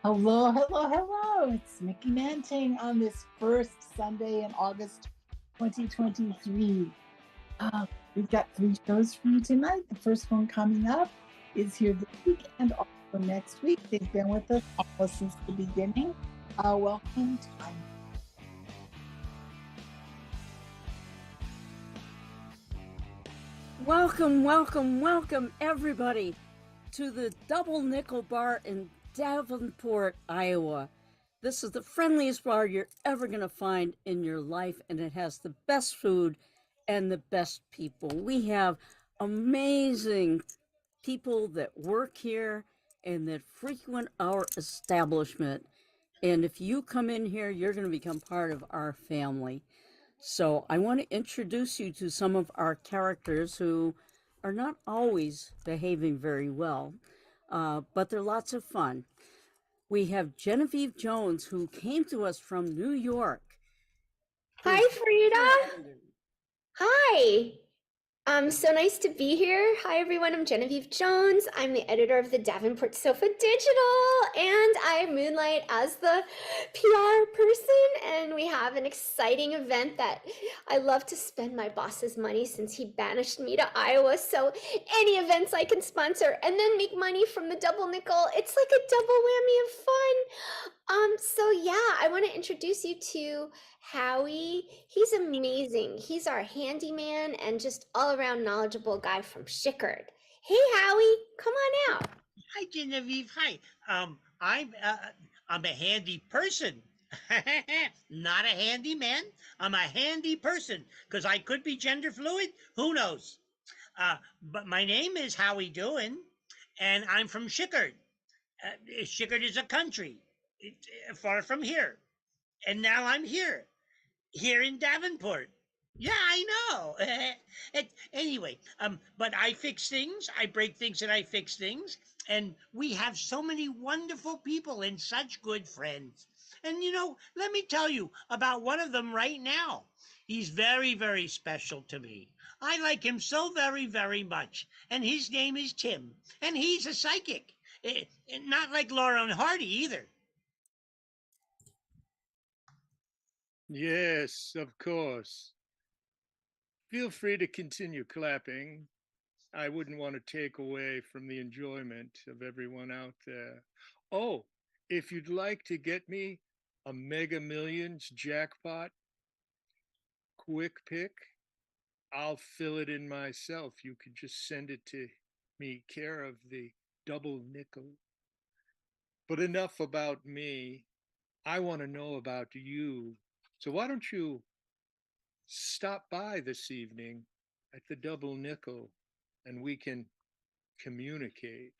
Hello, hello, hello. It's Mickey Manting on this first Sunday in August 2023. We've got three shows for you tonight. The first one coming up is here this week and also next week. They've been with us almost since the beginning. Welcome. Welcome, everybody, to the Double Nickel Bar in Davenport, Iowa. This is the friendliest bar you're ever going to find in your life, and it has the best food and the best people. We have amazing people that work here and that frequent our establishment. And if you come in here, you're going to become part of our family. So I want to introduce you to some of our characters who are not always behaving very well, but they're lots of fun. We have Genevieve Jones, who came to us from New York. Hi, Frida. Hi. So nice to be here. Hi, everyone. I'm Genevieve Jones. I'm the editor of the Davenport Sofa Digital, and I moonlight as the PR person. And we have an exciting event that I love to spend my boss's money since he banished me to Iowa. So any events I can sponsor and then make money from the double nickel, it's like a double whammy of fun. So yeah, I want to introduce you to Howie. He's amazing. He's our handyman and just all around knowledgeable guy from Schickard. Hey Howie, come on out. Hi Genevieve. Hi. I'm a handy person. Not a handyman. I'm a handy person because I could be gender fluid. Who knows? But my name is Howie Doin, and I'm from Schickard. Schickard is a country far from here, and now I'm here in Davenport. Yeah, I know. Anyway, but I fix things, I break things, and I fix things. And we have so many wonderful people and such good friends. And let me tell you about one of them right now. He's very, very special to me. I like him so very, very much. And his name is Tim. And he's a psychic. Not like Laurel and Hardy either. Yes, of course. Feel free to continue clapping. I wouldn't want to take away from the enjoyment of everyone out there. Oh, if you'd like to get me a Mega Millions jackpot quick pick, I'll fill it in myself. You could just send it to me, care of the double nickel. But enough about me. I want to know about you. So why don't you stop by this evening at the Double Nickel and we can communicate.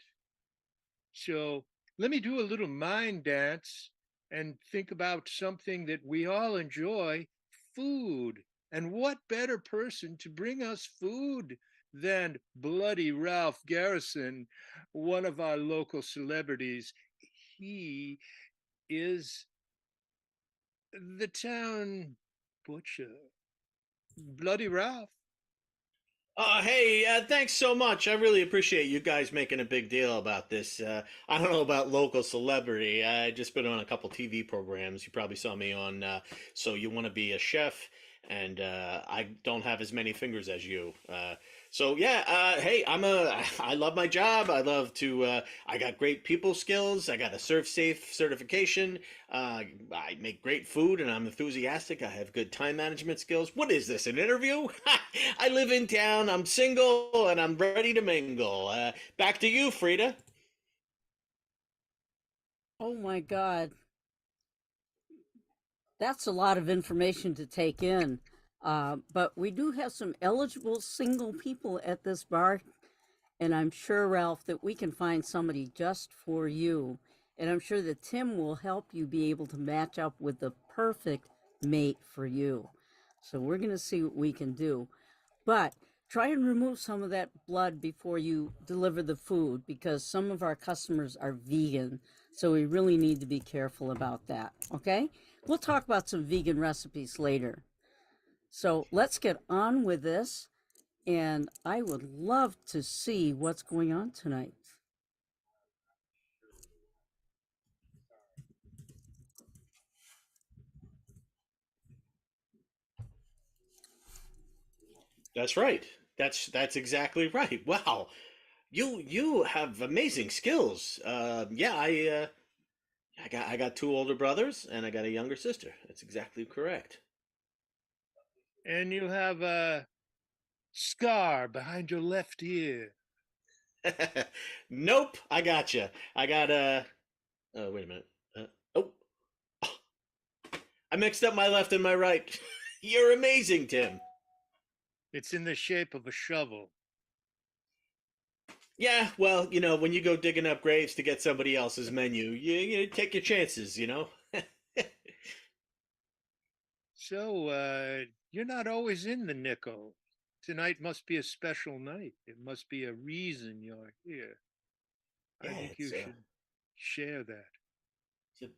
So let me do a little mind dance and think about something that we all enjoy, food. And what better person to bring us food than Bloody Ralph Garrison, one of our local celebrities. He is the town butcher. Bloody Ralph. Hey, thanks so much. I really appreciate you guys making a big deal about this. I don't know about local celebrity. I just been on a couple TV programs. You probably saw me on So You Want to Be a Chef, and I don't have as many fingers as you. So yeah, hey, I love my job. I love to, I got great people skills. I got a Serve Safe certification. I make great food and I'm enthusiastic. I have good time management skills. What is this, an interview? I live in town. I'm single and I'm ready to mingle. Back to you, Frida. Oh my God. That's a lot of information to take in. But we do have some eligible single people at this bar. And I'm sure, Ralph, that we can find somebody just for you. And I'm sure that Tim will help you be able to match up with the perfect mate for you. So we're going to see what we can do. But try and remove some of that blood before you deliver the food because some of our customers are vegan. So we really need to be careful about that. Okay? We'll talk about some vegan recipes later. So let's get on with this. And I would love to see what's going on tonight. That's right. That's exactly right. Wow, you have amazing skills. Yeah, I got two older brothers and I got a younger sister. That's exactly correct. And you have a scar behind your left ear. Nope, I gotcha. I got a. Oh, wait a minute. Oh, I mixed up my left and my right. You're amazing, Tim. It's in the shape of a shovel. Yeah, well, when you go digging up graves to get somebody else's menu, you take your chances. So, you're not always in the nickel. Tonight must be a special night. It must be a reason you're here. I Yeah, think you should share that.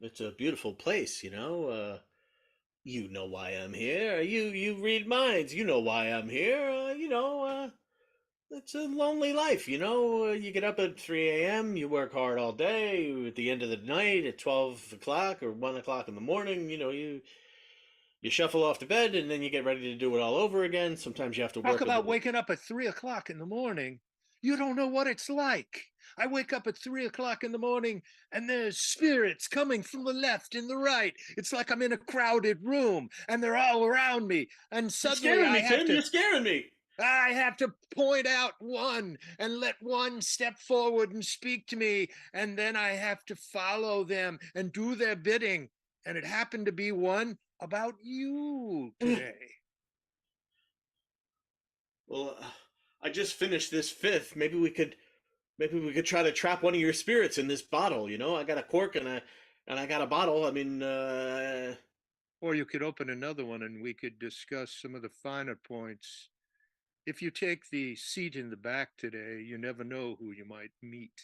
it's a beautiful place. You know why I'm here. You read minds. You know why I'm here. It's a lonely life. You get up at 3 a.m. You work hard all day. At the end of the night, at 12 o'clock or 1 o'clock in the morning, you shuffle off to bed and then you get ready to do it all over again. Sometimes you have to Talk work a about little. waking up at 3 o'clock in the morning. You don't know what it's like. I wake up at 3 o'clock in the morning and there's spirits coming from the left and the right. It's like I'm in a crowded room and they're all around me. And You're suddenly scaring me, Tim. You're scaring me. I have to point out one and let one step forward and speak to me. And then I have to follow them and do their bidding. And it happened to be one about you today. Well, I just finished this fifth. Maybe we could try to trap one of your spirits in this bottle. I got a cork and I got a bottle. I mean, Or you could open another one and we could discuss some of the finer points. If you take the seat in the back today, you never know who you might meet.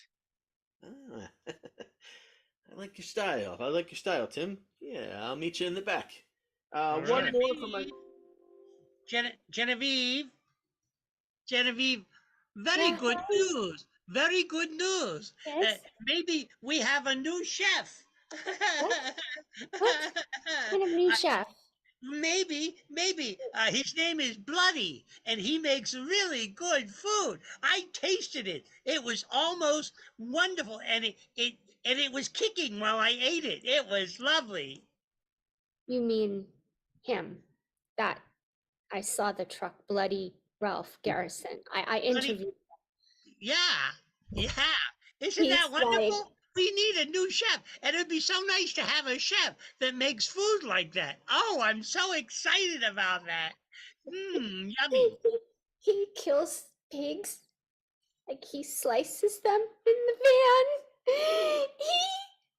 ah, I like your style. I like your style, Tim. Yeah, I'll meet you in the back. All One right. more for my. Genevieve, Genevieve, very Yeah, good hi. news. Very good news. Yes. Maybe we have a new chef. What? What kind of new chef? Maybe. His name is Bloody, and he makes really good food. I tasted it. It was almost wonderful, and it was kicking while I ate it. It was lovely. You mean him? That I saw the truck, Bloody Ralph Garrison. I Bloody, interviewed. yeah. Isn't He's that like, wonderful? We need a new chef, and it'd be so nice to have a chef that makes food like that. Oh, I'm so excited about that. he, Yummy. he kills pigs, like he slices them in the van.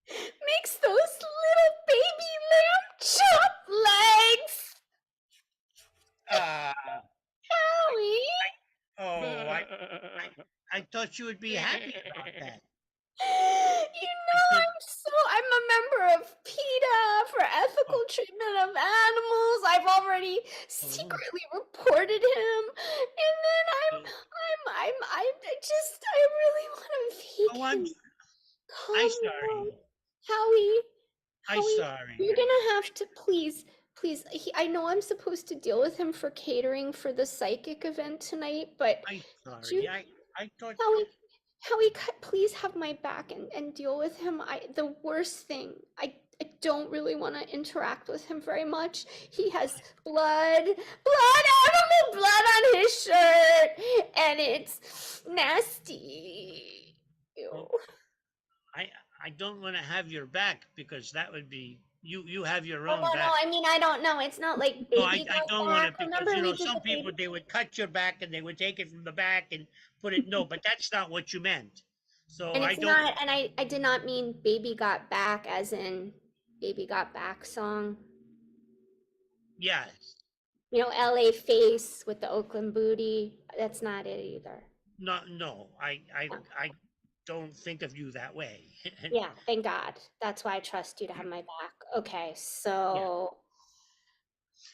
He makes those little baby lamb chop legs. Uh, Howie, oh, I thought you would be happy about that. I'm a member of PETA for ethical treatment of animals. I've already secretly reported him, and then I really want to Oh, make him I'm come sorry. home. Howie, I'm sorry. you're gonna have to please, I know I'm supposed to deal with him for catering for the psychic event tonight, but I'm sorry. you, I thought. Howie, please have my back and deal with him. The worst thing, I don't really want to interact with him very much. He has animal blood on his shirt, and it's nasty. Ew. Well, I don't want to have your back because that would be you have your own No, back. I mean, I don't know. It's not like No, baby I got don't want back. it because Remember, we did some the people baby. they would cut your back and they would take it from the back and put it. No, but that's not what you meant. So And I it's don't. not, and I did not mean baby got back as in baby got back song. Yes. You know, LA Face with the Oakland booty. That's not it either. No. I don't think of you that way. Yeah, thank God. That's why I trust you to have my back. Okay, so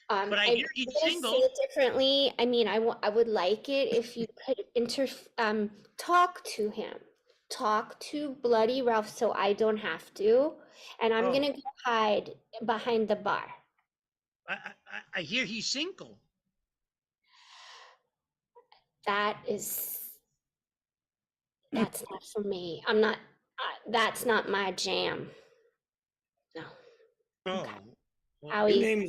But I I'm hear he's gonna say single. it differently. I mean, I would like it if you could talk to him. Talk to Bloody Ralph so I don't have to. And I'm Oh, gonna go hide behind the bar. I hear he's single. that's not for me. I'm not. That's not my jam. No. Oh, Okay. well, Howie,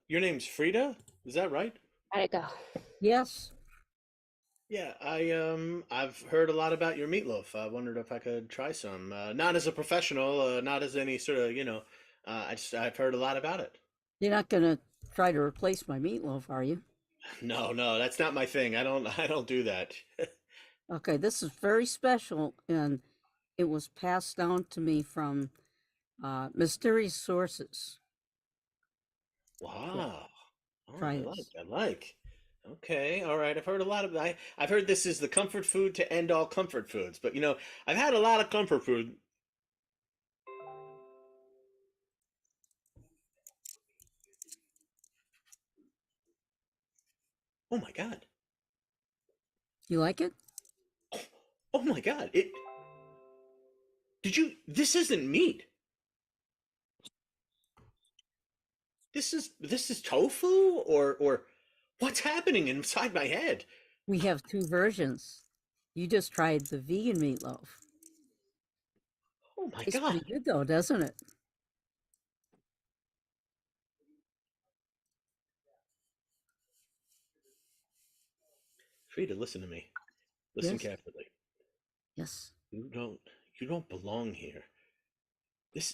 your name's Frida. Is that right? gotta go. Yes. Yeah, I've heard a lot about your meatloaf. I wondered if I could try some. Not as a professional, not as any sort of, I've heard a lot about it. You're not going to try to replace my meatloaf, are you? No, no, that's not my thing. I don't do that. Okay, this is very special, and it was passed down to me from mysterious sources. Wow. Oh, Try this. I like. Okay, all right. I've heard a lot of I've heard this is the comfort food to end all comfort foods, but I've had a lot of comfort food. Oh my God. You like it? Oh my God. This isn't meat. This is tofu or what's happening inside my head? We have two versions. You just tried the vegan meatloaf. Oh my Tastes God. pretty good, though, doesn't it? Frida, listen to me. Listen Yes. carefully. Yes. You don't belong here. This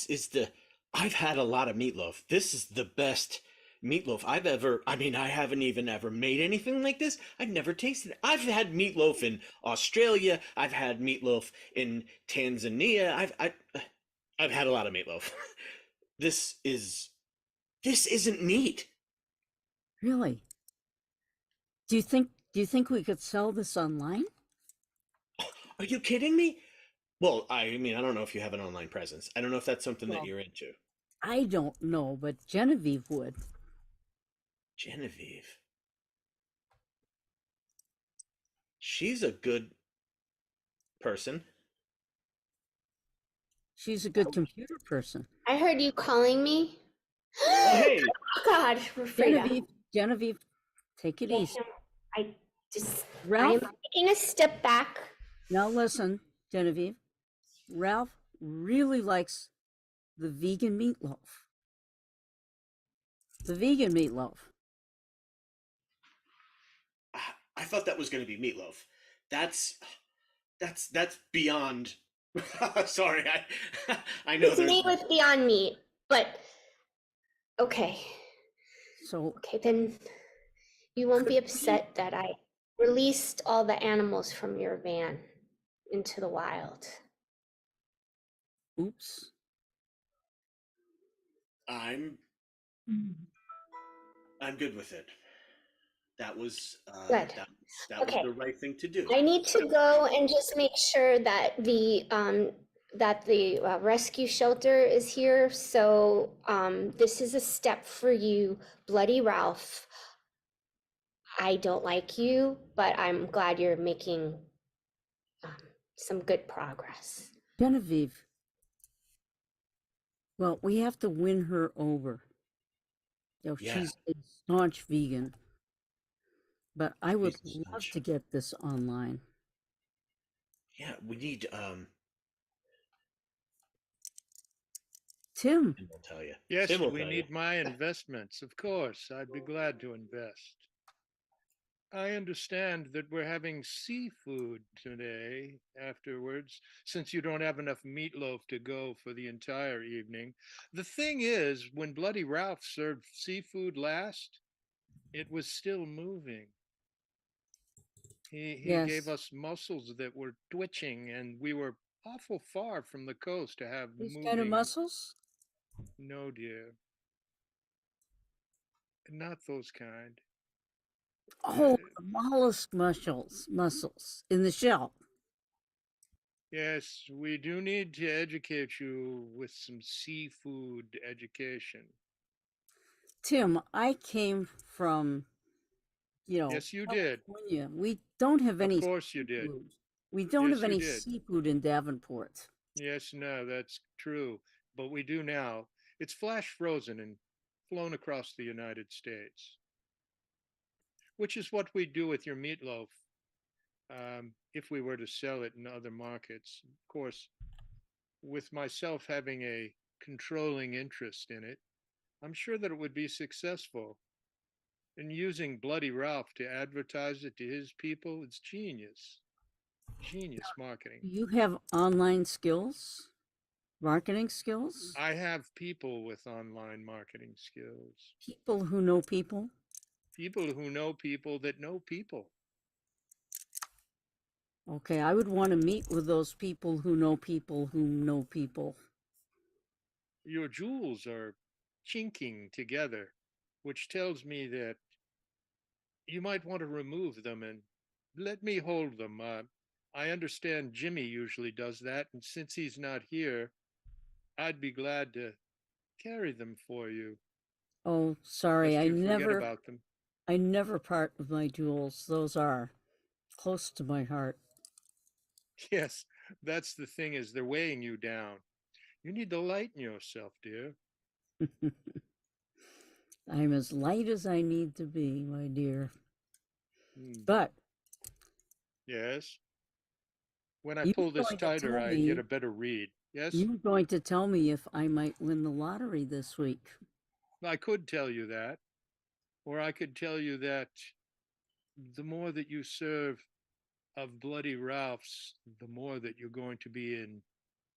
is the I've had a lot of meatloaf. This is the best meatloaf I haven't even ever made anything like this. I've never tasted it. I've had meatloaf in Australia. I've had meatloaf in Tanzania. I've had a lot of meatloaf. This is this isn't meat. Really? Do you think we could sell this online? Are you kidding me? Well, I mean, I don't know if you have an online presence. I don't know if that's something that Well, you're into. I don't know, but Genevieve would. Genevieve. She's a good person. She's a good computer person. I heard you calling me. Oh, hey. Oh God, Frida. Genevieve, take it easy. I just, I Ralph, am taking a step back. now listen, Genevieve. Ralph really likes the vegan meatloaf. The vegan meatloaf. I thought that was going to be meatloaf. That's that's beyond. Sorry, I know It's there's. made with Beyond Meat, but okay. So Okay, then you won't be upset that I released all the animals from your van into the wild. oops. I'm I'm good with it. That was Good. that was Okay. the right thing to do. I need to go and just make sure that the rescue shelter is here. So this is a step for you, Bloody Ralph. I don't like you, but I'm glad you're making some good progress. Genevieve. Well, we have to win her over. Yeah. She's a staunch vegan. But I would She's a love staunch- to get this online. Yeah, we need Tim, Tim will tell you. Yes, Tim will we tell need you. my investments. Of course, I'd be glad to invest. I understand that we're having seafood today afterwards, since you don't have enough meatloaf to go for the entire evening. The thing is, when Bloody Ralph served seafood last, it was still moving. He gave yes. us mussels that were twitching, and we were awful far from the coast to have These kind of moving. muscles? No, dear. Not those kind. Oh, the mollusk mussels in the shell. Yes, we do need to educate you with some seafood education. Tim, I came from, Yes, you did. California. We don't have any Of course you did. seafood. We don't Yes, have you any did. seafood in Davenport. Yes, no, that's true. But we do now. It's flash frozen and flown across the United States. which is what we do with your meatloaf if we were to sell it in other markets. Of course, with myself having a controlling interest in it, I'm sure that it would be successful. And using Bloody Ralph to advertise it to his people, it's genius. Genius marketing. You have online skills, marketing skills, I have people with online marketing skills, people who know people. people who know people that know people. Okay, I would want to meet with those people who know people who know people. Your jewels are chinking together, which tells me that you might want to remove them and let me hold them. I understand Jimmy usually does that, and since he's not here, I'd be glad to carry them for you, Oh, sorry, lest you forget about them. I never part with my jewels. Those are close to my heart. Yes, that's the thing is they're weighing you down. You need to lighten yourself, dear. I'm as light as I need to be, my dear. Hmm. But Yes. When I you're pull this going to tighter, tell I me get a better read. Yes, you're going to tell me if I might win the lottery this week. I could tell you that, or I could tell you that the more that you serve of Bloody Ralph's, the more that you're going to be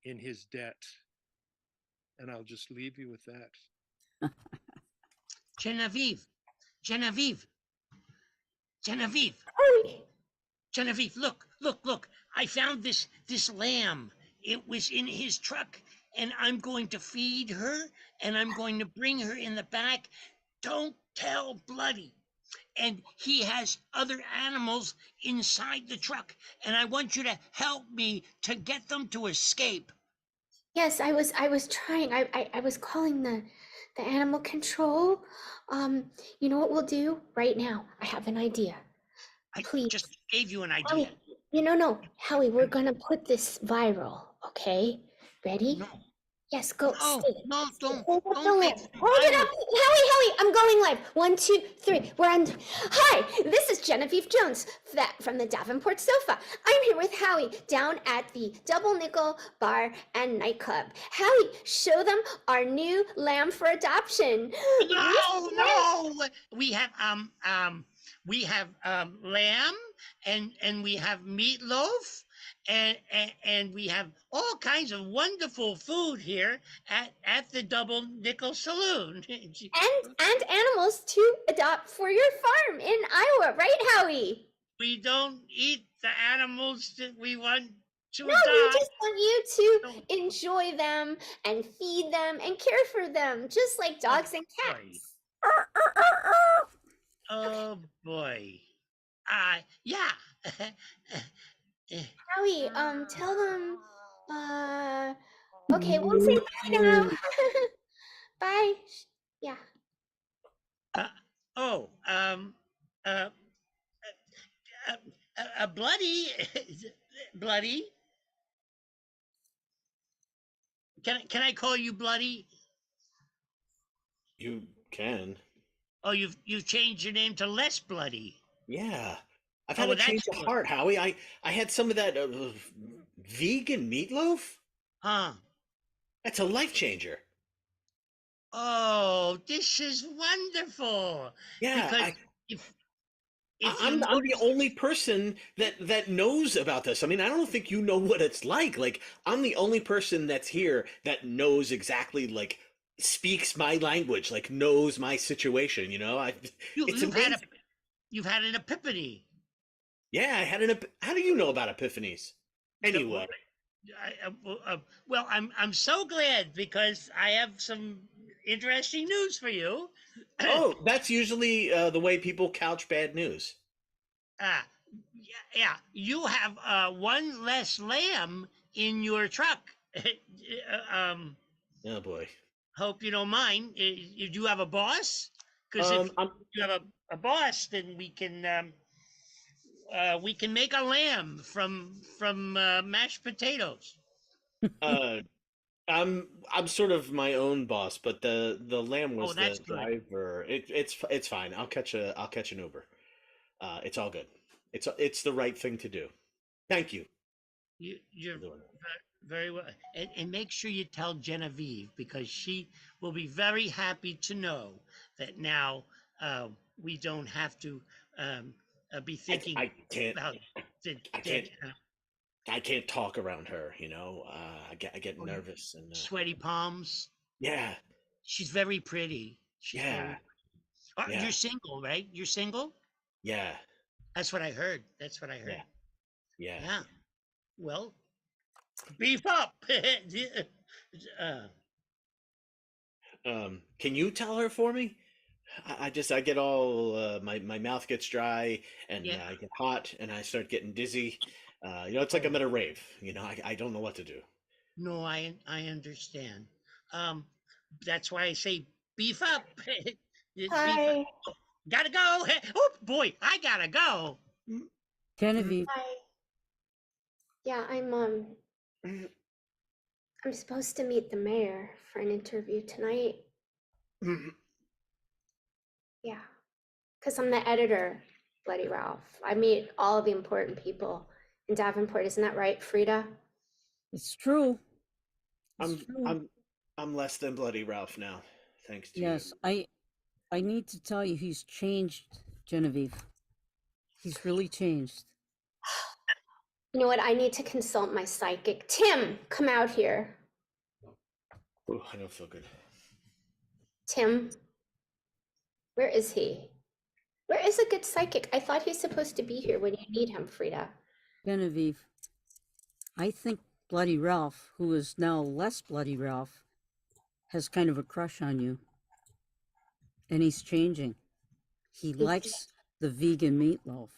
in his debt. And I'll just leave you with that. Genevieve, Genevieve, Genevieve, Howie, Genevieve, look, look, look. I found this lamb. It was in his truck, and I'm going to feed her, and I'm going to bring her in the back. Don't tell Bloody. And he has other animals inside the truck, and I want you to help me to get them to escape. yes, I was trying. I was calling the animal control. You know what we'll do right now? I have an idea. I Please, just gave you an idea. Howie. No, Howie, we're gonna put this viral, okay? Ready? No, Yes, go. no, no, Hold up the don't lid. make it Hold it viral. up, Howie. I'm going live. 1, 2, 3. We're on. Hi, this is Genevieve Jones from the Davenport Sofa. I'm here with Howie down at the Double Nickel Bar and Nightclub. Howie, show them our new lamb for adoption. No. We have lamb, and we have meatloaf, and we have all kinds of wonderful food here at the Double Nickel Saloon. And animals to adopt for your farm in Iowa, right, Howie? We don't eat the animals that we want to No, we adopt. just want you to enjoy them and feed them and care for them, just like dogs and cats. Oh boy. Yeah. Howie, tell them, okay, we'll say bye now. Bye. Yeah. Uh, oh, uh, bloody, bloody. Can I call you bloody? You can. Oh, you've changed your name to less bloody. Yeah. I've Oh, had well, a change that's of good. heart, Howie. I had some of that vegan meatloaf. Huh? That's a life changer. Oh, this is wonderful. Yeah, Because if you I'm the notice, only person that knows about this. I mean, I don't think you know what it's like. Like, I'm the only person that's here that knows exactly, like, speaks my language, like knows my situation. It's you've had amazing. you've had an epiphany. Yeah, I had how do you know about epiphanies? The- Anyway, well, I'm so glad because I have some interesting news for you. oh, that's usually the way people couch bad news. Ah, yeah, you have one less lamb in your truck. um, Oh boy. hope you don't mind. You do have a boss? Because if I'm you have a boss, then we can make a lamb from mashed potatoes. uh I'm sort of my own boss, but the lamb Oh, was that's the good. driver. It's fine. I'll catch an Uber. It's all good. It's the right thing to do. Thank you You're for doing it. very well. And make sure you tell Genevieve, because she will be very happy to know that now we don't have to be thinking I can't. about the I dead. can't. I can't talk around her. I get Oh, you- nervous and sweaty palms. yeah, She's very pretty. She's yeah, very. yeah, You're single, right? You're single. yeah, That's what I heard. That's what I yeah, heard. yeah. Yeah. Well, beef up. uh, Can you tell her for me? I get all my mouth gets dry and yeah. I get hot and I start getting dizzy. It's like I'm at a rave. I don't know what to do. No, I understand. Um, that's why I say beef up. Beef up. Hi. Gotta go. Oh boy, I gotta go. Genevieve, Hi. Yeah, I'm supposed to meet the mayor for an interview tonight. Yeah, because I'm the editor, Bloody Ralph. I meet all the important people in Davenport. Isn't that right, Frida? it's true. It's I'm true. I'm less than Bloody Ralph now, thanks to you. Yes, I need to tell you, he's changed, Genevieve. He's really changed. You know what? I need to consult my psychic. Tim, come out here. Oh, I don't feel good. Tim, where is he? Where is a good psychic? I thought he's supposed to be here when you need him, Frida. Genevieve, I think Bloody Ralph, who is now less Bloody Ralph, has kind of a crush on you. And he's changing. He likes the vegan meatloaf.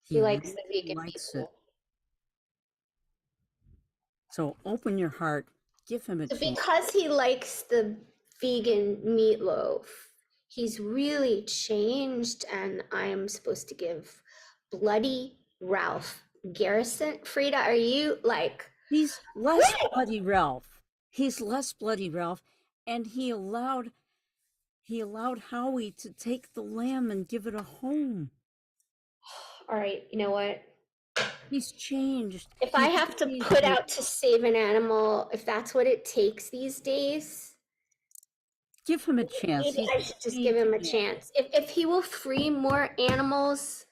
He likes the really vegan likes meatloaf. it. So open your heart, give him a So chance. because he likes the vegan meatloaf, he's really changed, and I'm supposed to give Bloody Ralph Garrison. Frida, are you like? He's less Bloody Ralph. He's less Bloody Ralph, and he allowed Howie to take the lamb and give it a home. All right, you know what? He's changed. If I have to put out to save an animal, if that's what it takes these days, give him a chance. maybe I should just give him a chance. If he will free more animals,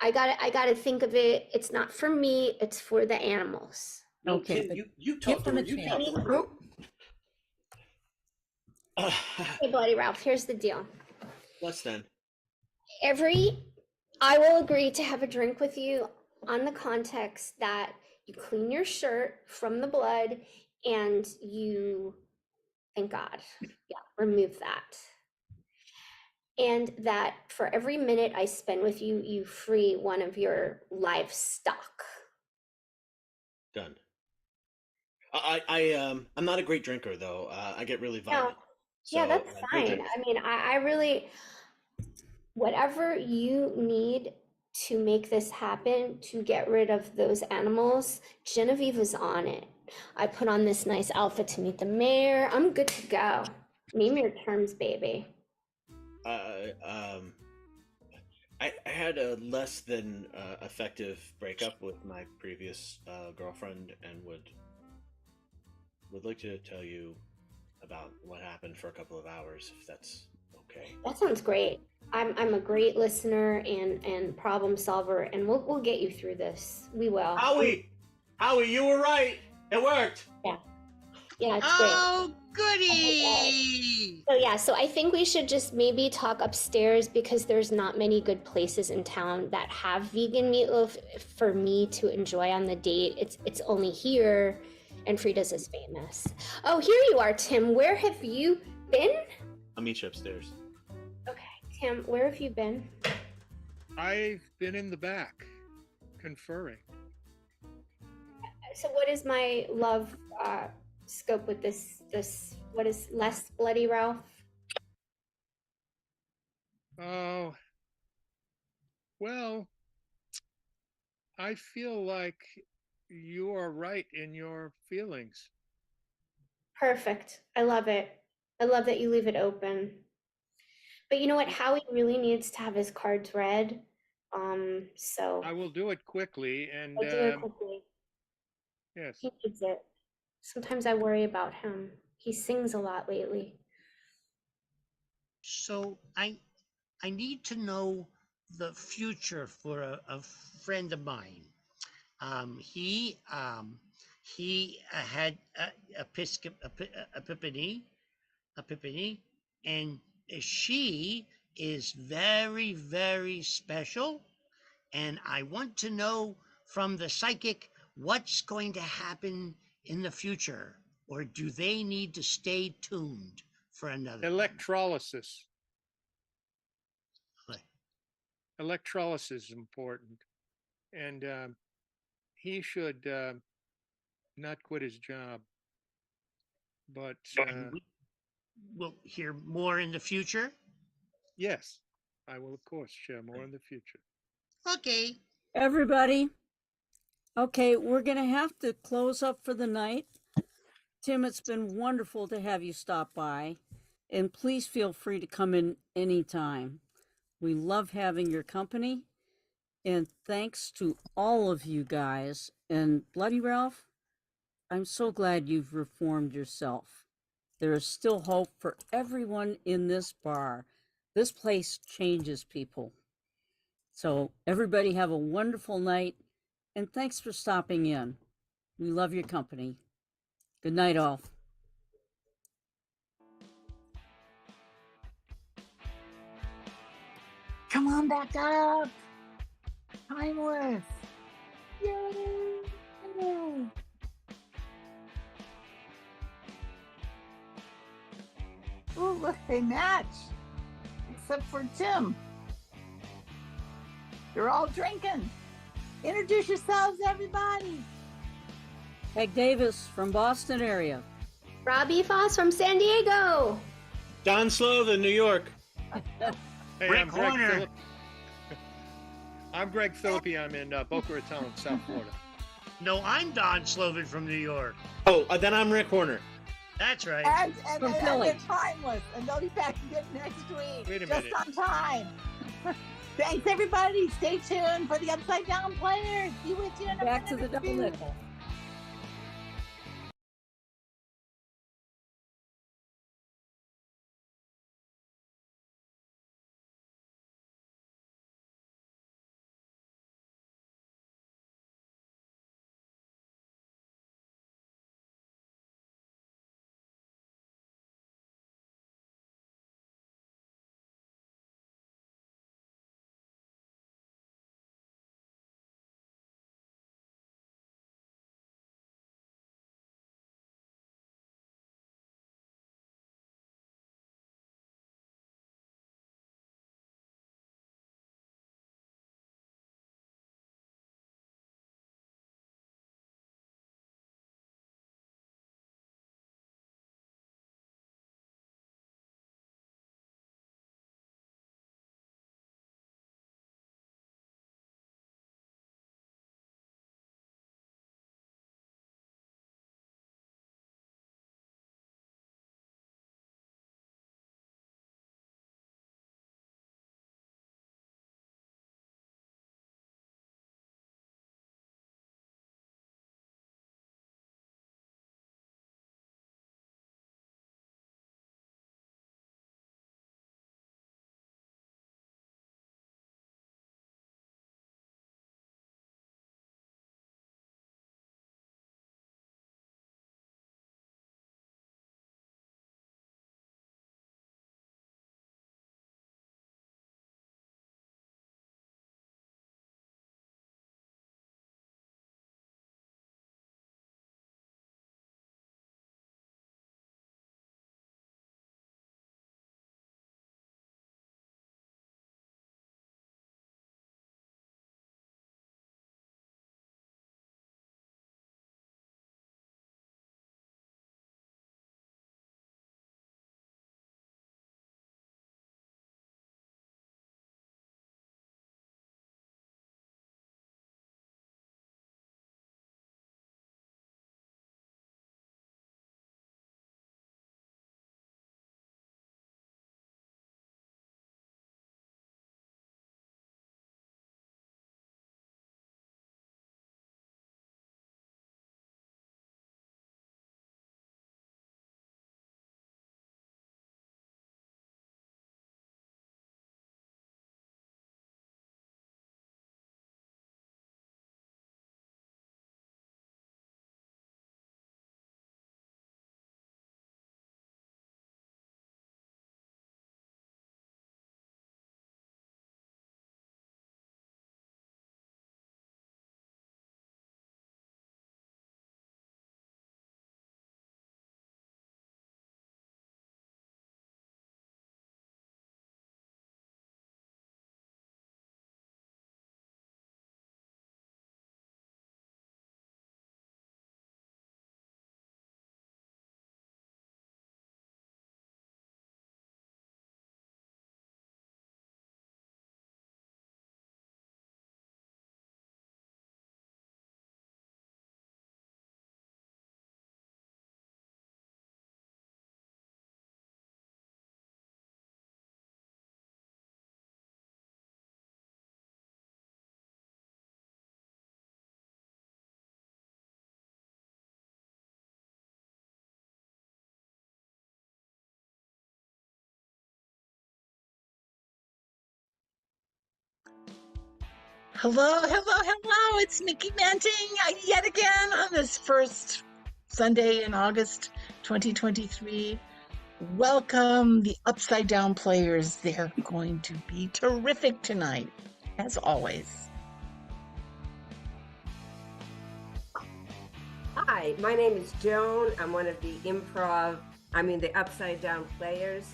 I gotta think of it. It's not for me, it's for the animals. No, Okay, Tim, but you talk give to him her. a You chance. talk to her. Hey, Bloody Ralph, here's the deal. Less than. I will agree to have a drink with you on the context that you clean your shirt from the blood and you, thank God, yeah, remove that. And that for every minute I spend with you, you free one of your livestock. Done. I'm not a great drinker though. I get really violent. Yeah, So, that's no fine. drinks. I mean, I really, whatever you need to make this happen, to get rid of those animals, Genevieve is on it. I put on this nice outfit to meet the mayor. I'm good to go. Name your terms, baby. I had a less than effective breakup with my previous girlfriend, and would like to tell you about what happened for a couple of hours, if that's okay. That sounds great. I'm a great listener and problem solver, and we'll get you through this. We will. Howie, you were right. It worked. Yeah, it's great. Oh, goody! So I think we should just maybe talk upstairs, because there's not many good places in town that have vegan meatloaf for me to enjoy on the date. It's only here, and Frida's is famous. Oh, here you are, Tim. Where have you been? I'll meet you upstairs. Okay, Tim, where have you been? I've been in the back, conferring. So what is my love scope with this what is less Bloody Ralph? Oh, well, I feel like you are right in your feelings. Perfect. I love it. I love that you leave it open. But you know what? Howie really needs to have his cards read. So I will do it quickly, and I'll do it quickly. yes, He needs it. Sometimes I worry about him. He sings a lot lately. So I need to know the future for a friend of mine. He had epiphany, epiphany, and she is very, very special. And I want to know from the psychic what's going to happen in the future, or do they need to stay tuned for another electrolysis. one? Electrolysis is important, and he should not quit his job. But And we will hear more in the future. yes, I will of course share more in the future. Okay. Everybody, okay, we're going to have to close up for the night. Tim, it's been wonderful to have you stop by, and please feel free to come in anytime. We love having your company, and thanks to all of you guys. And Bloody Ralph, I'm so glad you've reformed yourself. There is still hope for everyone in this bar. This place changes people. So, everybody have a wonderful night, and thanks for stopping in. We love your company. Good night, all. Come on back up. Timeless. Yay! Oh, look, they match. Except for Tim. They're all drinking. Introduce yourselves, everybody. Peg Davis from Boston area. Robbie Foss from San Diego. Don Slovan, New York. Hey, Rick I'm Greg Horner. Phillip. I'm Greg Philippi. I'm in Boca Raton, South Florida. No, I'm Don Slovan from New York. Oh, then I'm Rick Horner. That's right. And From they're Philly. timeless. And they'll be back again next week. Wait a just minute. on time. Thanks, everybody. Stay tuned for the Upside Down Players. Be with you in a Back to minute the or double two. nickel. Hello, hello, hello. It's Mickey Manting yet again on this first Sunday in August 2023. Welcome, the Upside Down players. They're going to be terrific tonight, as always. Hi, my name is Joan. I'm one of the Upside Down players.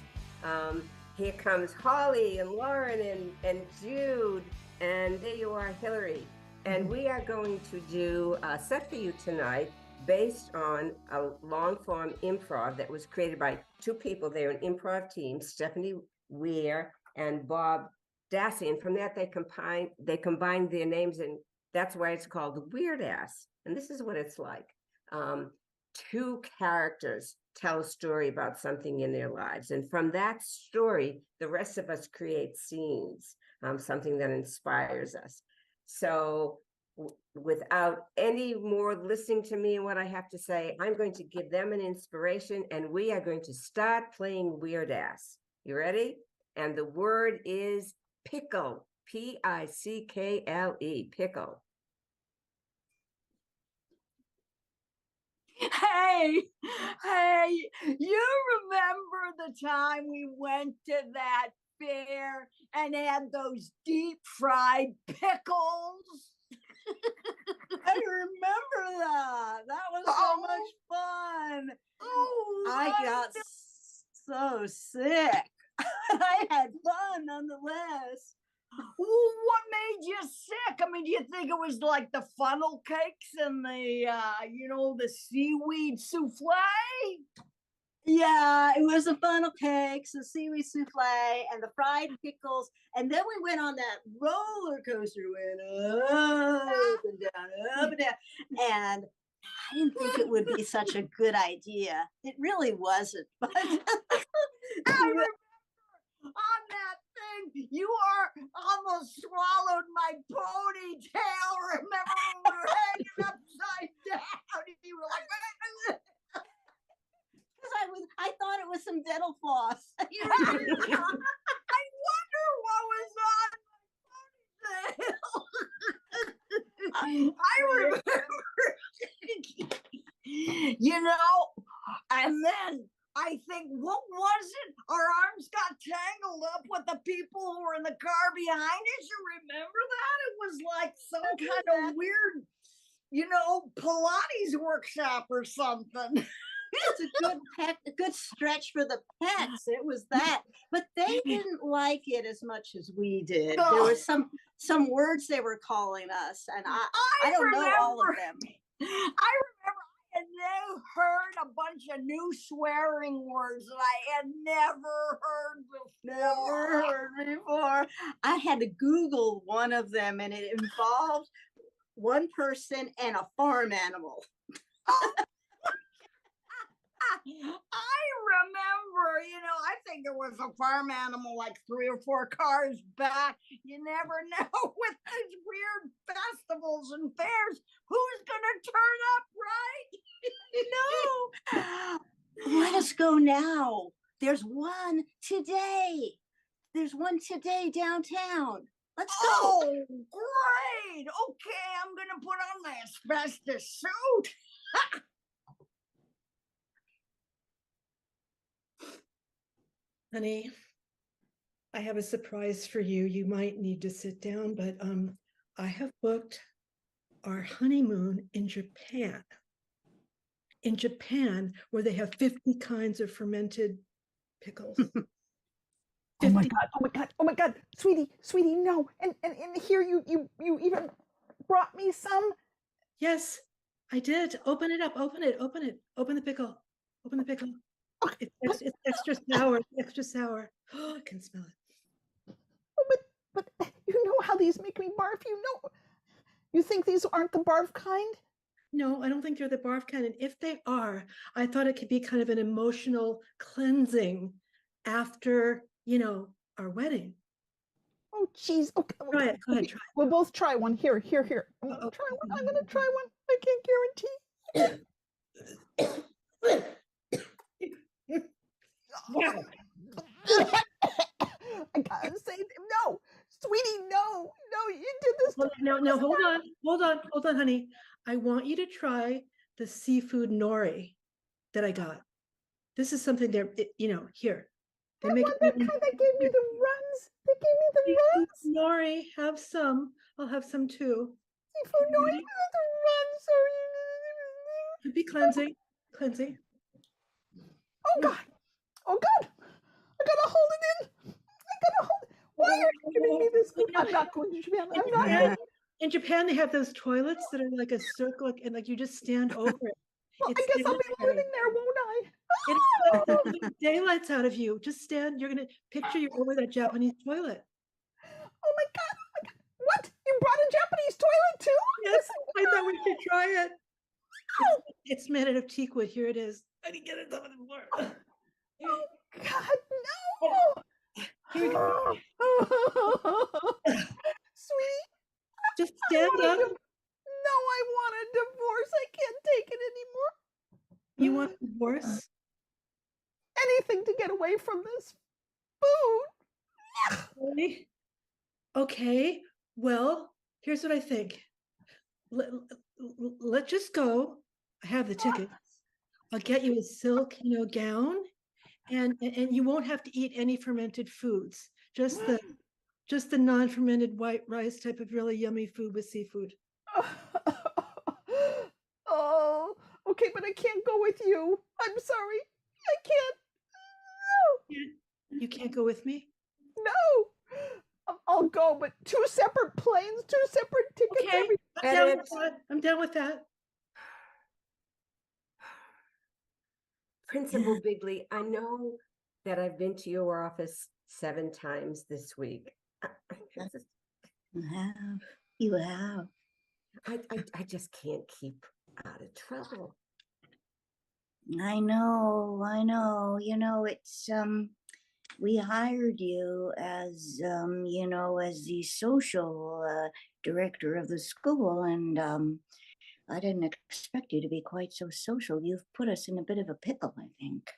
Here comes Holly and Lauren and Jude, and there you are, Hillary. And we are going to do a set for you tonight based on a long-form improv that was created by two people. They're an improv team, Stephanie Weir and Bob Dassey. And from that, they combined their names, and that's why it's called Weird Ass. And this is what it's like. Two characters tell a story about something in their lives. And from that story, the rest of us create scenes, something that inspires us. So without any more listening to me and what I have to say, I'm going to give them an inspiration, and we are going to start playing Weird Ass. You ready? And the word is pickle, Pickle, pickle. Hey, you remember the time we went to that fair and had those deep fried pickles? I remember that. That was so much fun. Oh, I got so sick. I had fun nonetheless. What made you sick? I mean, do you think it was like the funnel cakes and the seaweed souffle? Yeah, it was the funnel cakes, the seaweed souffle, and the fried pickles. And then we went on that roller coaster, went up and down, up and down. And I didn't think it would be such a good idea. It really wasn't. But I remember on that thing, you almost swallowed my ponytail. Remember when we were hanging upside down? And you were like, because I thought it was some dental floss. I wonder what was on my ponytail. I remember. And then I think, what was it? Our arms got tangled up with the people who were in the car behind us. You remember that? It was like some kind of weird, Pilates workshop or something. It's a good stretch for the pets. It was that, but they didn't like it as much as we did. There was some words they were calling us, and I don't know all of them. I remember I had heard a bunch of new swearing words that I had never heard before. I had to Google one of them, and it involved one person and a farm animal. I remember, I think there was a farm animal like 3 or 4 cars back. You never know with these weird festivals and fairs, who's going to turn up, right? No. Let us go now. There's one today. Downtown. Let's go. Oh, great. Okay, I'm going to put on my asbestos suit. Honey, I have a surprise for you. You might need to sit down, but I have booked our honeymoon in Japan. In Japan, where they have 50 kinds of fermented pickles. Oh my God, sweetie, no. And here you even brought me some. Yes, I did. Open it up. Open the pickle. It's extra sour. Oh, I can smell it. Oh, but you know how these make me barf. You think these aren't the barf kind? No, I don't think they're the barf kind. And if they are, I thought it could be kind of an emotional cleansing after, our wedding. Oh, geez. Okay. Try it. Go ahead, try it. We'll both try one. Here. I'm going to try one. I can't guarantee. I gotta say, no, sweetie, no, you did this Well, no, hold on, honey. I want you to try the seafood nori that I got. This is something here. They I make want it that really kind that gave me the runs. They gave me the seafood runs. nori. Have some. I'll have some too. Seafood nori Ready? with the runs. Could be cleansing. Cleansing. Oh God. Oh God. I gotta hold it in. I gotta hold it. Why are you giving me this? I'm not going to Japan. I'm not going. In Japan, they have those toilets that are like a circle, and like you just stand over it. Well, It's I guess I'll be sanitary. living there, won't I? It sucks the daylights out of you. Just stand. You're gonna picture you're over that Japanese toilet. Oh my God. Oh my God. What? You brought a Japanese toilet too? Yes, I thought we should try it. It's made out of teakwood. Here it is. I didn't get it on the floor. Oh God, no! Here you go. Sweetie, Just I stand want a up. no, I want a divorce. I can't take it anymore. You want a divorce? Anything to get away from this food. Really? Okay. Well, here's what I think. Let's just go. I have the ticket. I'll get you a silk, gown, and you won't have to eat any fermented foods. Just the non-fermented white rice type of really yummy food with seafood. Oh, okay, but I can't go with you. I'm sorry. I can't. You can't go with me? No. I'll go, but 2 separate planes, 2 separate tickets. Okay. I'm down with that. Principal Bigley, I know that I've been to your office 7 times this week. You have. I just can't keep out of trouble. I know. It's we hired you as as the social director of the school, and I didn't expect you to be quite so social. You've put us in a bit of a pickle, I think.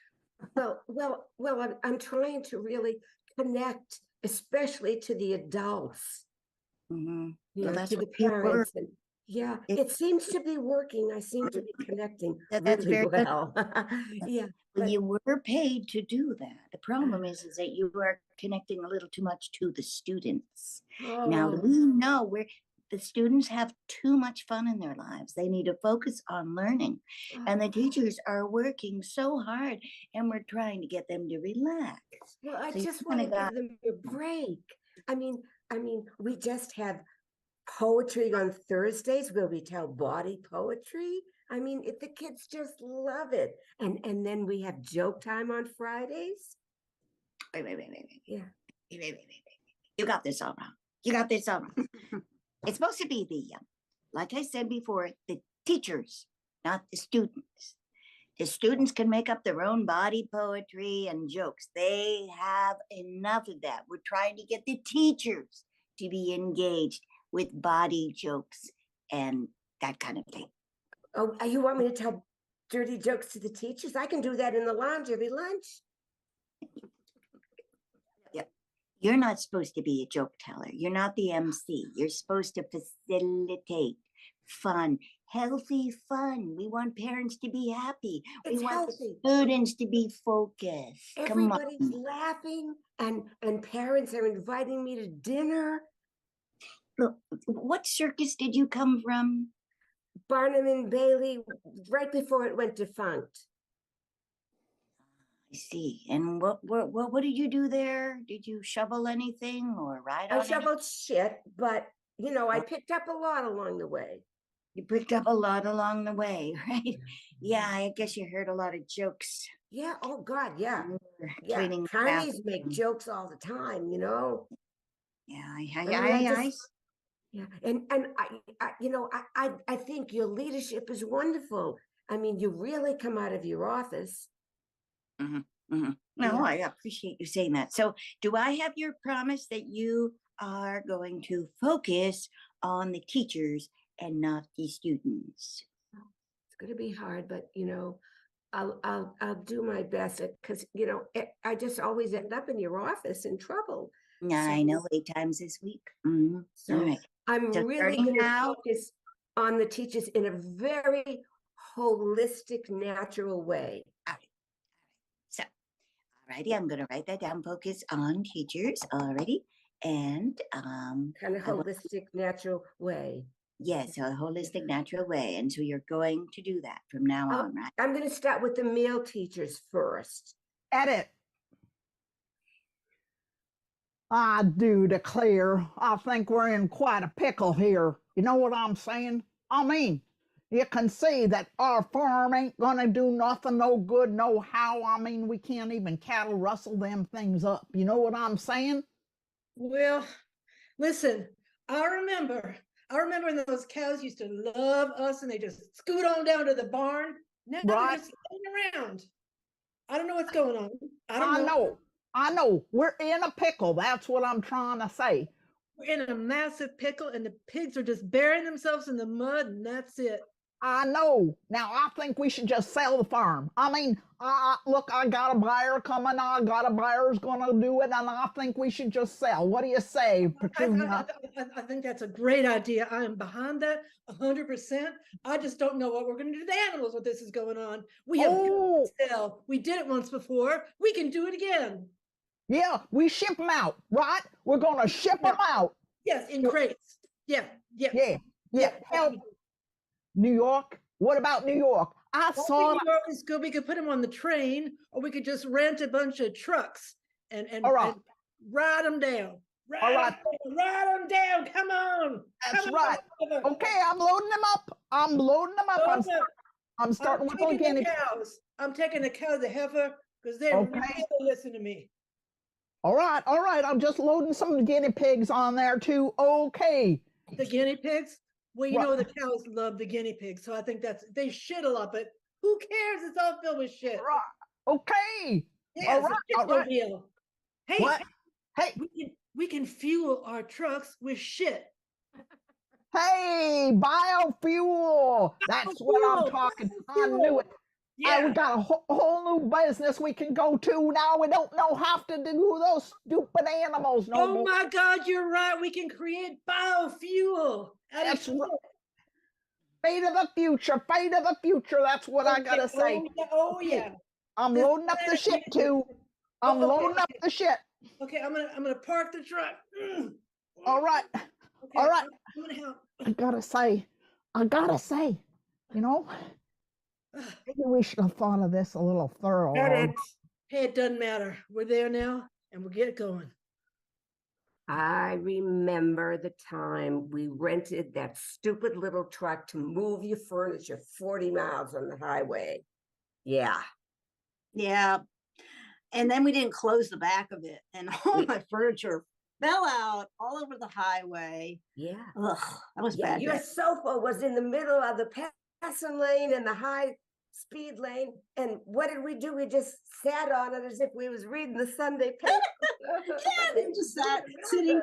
Well, I'm trying to really connect, especially to the adults. Mm-hmm. To the parents. And it seems to be working. I seem to be connecting that's really very well. Yeah. Well, you were paid to do that. The problem is that you are connecting a little too much to the students. Now we know where the students have too much fun in their lives. They need to focus on learning. And the teachers are working so hard, and we're trying to get them to relax. Well, I just want to give them a break. I mean, we just have poetry on Thursdays where we tell body poetry. I mean, the kids just love it. And then we have joke time on Fridays. Wait. Yeah. Wait. You got this all wrong. It's supposed to be like I said before, the teachers, not the students. The students can make up their own body poetry and jokes. They have enough of that. We're trying to get the teachers to be engaged with body jokes and that kind of thing. Oh, you want me to tell dirty jokes to the teachers? I can do that in the lounge every lunch. You're not supposed to be a joke teller. You're not the MC. You're supposed to facilitate fun, healthy fun. We want parents to be happy. We want students to be focused. Everybody's laughing, and parents are inviting me to dinner. Look, what circus did you come from? Barnum and Bailey, right before it went defunct. I see. And what did you do there? Did you shovel anything or ride on I shoveled shit, but I picked up a lot along the way. You picked up a lot along the way, right? Yeah, I guess you heard a lot of jokes. Yeah. Oh God, yeah. Cleaning Carnies make jokes all the time, Yeah, Yeah, and I think your leadership is wonderful. I mean, you really come out of your office. No, I appreciate you saying that. So do I have your promise that you are going to focus on the teachers and not the students? It's going to be hard, but I'll do my best, because I just always end up in your office in trouble. I know 8 times this week. All right. I'm So really starting going to now, focus on the teachers in a very holistic, natural way. all right. So, alrighty, I'm gonna write that down. Focus on teachers already, and Kind of I will, holistic, natural way. yes, a holistic, natural way. And so you're going to do that from now on, right? I'm going to start with the male teachers first. Edit. I do declare, I think we're in quite a pickle here. You know what I'm saying? I mean, you can see that our farm ain't gonna do nothing, no good, no how. I mean, we can't even cattle rustle them things up. You know what I'm saying? Well, listen, I remember when those cows used to love us and they just scoot on down to the barn. Now they're Right? just sitting around. I don't know what's going on. I don't know. I know. We're in a pickle. That's what I'm trying to say. We're in a massive pickle and the pigs are just burying themselves in the mud and that's it. I know. Now I think we should just sell the farm. I mean, look, I got a buyer coming. I got a buyer who's going to do it, and I think we should just sell. What do you say, Petunia? I think that's a great idea. I am behind that 100%. I just don't know what we're going to do to the animals when this is going on. We have Oh, to sell. We did it once before. We can do it again. yeah, we ship them out, right? We're going to ship them out. Yes, in crates. Yeah. Yeah. Help. New York. What about New York? I saw. New York is good. We could put them on the train, or we could just rent a bunch of trucks and All right. and ride them down. All right. Ride them down. Come on. That's Come right. on. Okay, I'm loading them up. I'm starting with taking organic the cows. I'm taking the cow, the heifer, because they Okay. really listen to me. All right. I'm just loading some guinea pigs on there too. Okay. The guinea pigs. Well, you Right. know the cows love the guinea pigs, so I think they shit a lot, but who cares? It's all filled with shit. Right. Okay. Yeah, All right. Deal. Hey, What? Hey. we can fuel our trucks with shit. Hey, biofuel. That's what I'm talking. I knew it. Yeah. We got a whole new business we can go to now. We don't know how to do those stupid animals no more. Oh my God, you're right. We can create biofuel. That's right. Fate of the future. Fate of the future. That's what I gotta say. Oh yeah. I'm loading up the shit too. I'm loading up the shit. Okay, I'm gonna park the truck. All right. Okay, All right. I'm gonna help. I gotta say, you know, maybe we should have thought of this a little thorough. Hey, it doesn't matter. We're there now, and we'll get going. I remember the time we rented that stupid little truck to move your furniture 40 miles on the highway. Yeah. Yeah. And then we didn't close the back of it, and all my furniture fell out all over the highway. Yeah. Ugh, that was bad. Your sofa was in the middle of the passing lane and the high speed lane. And what did we do? We just sat on it as if we was reading the Sunday paper. Yeah, they just sat sitting.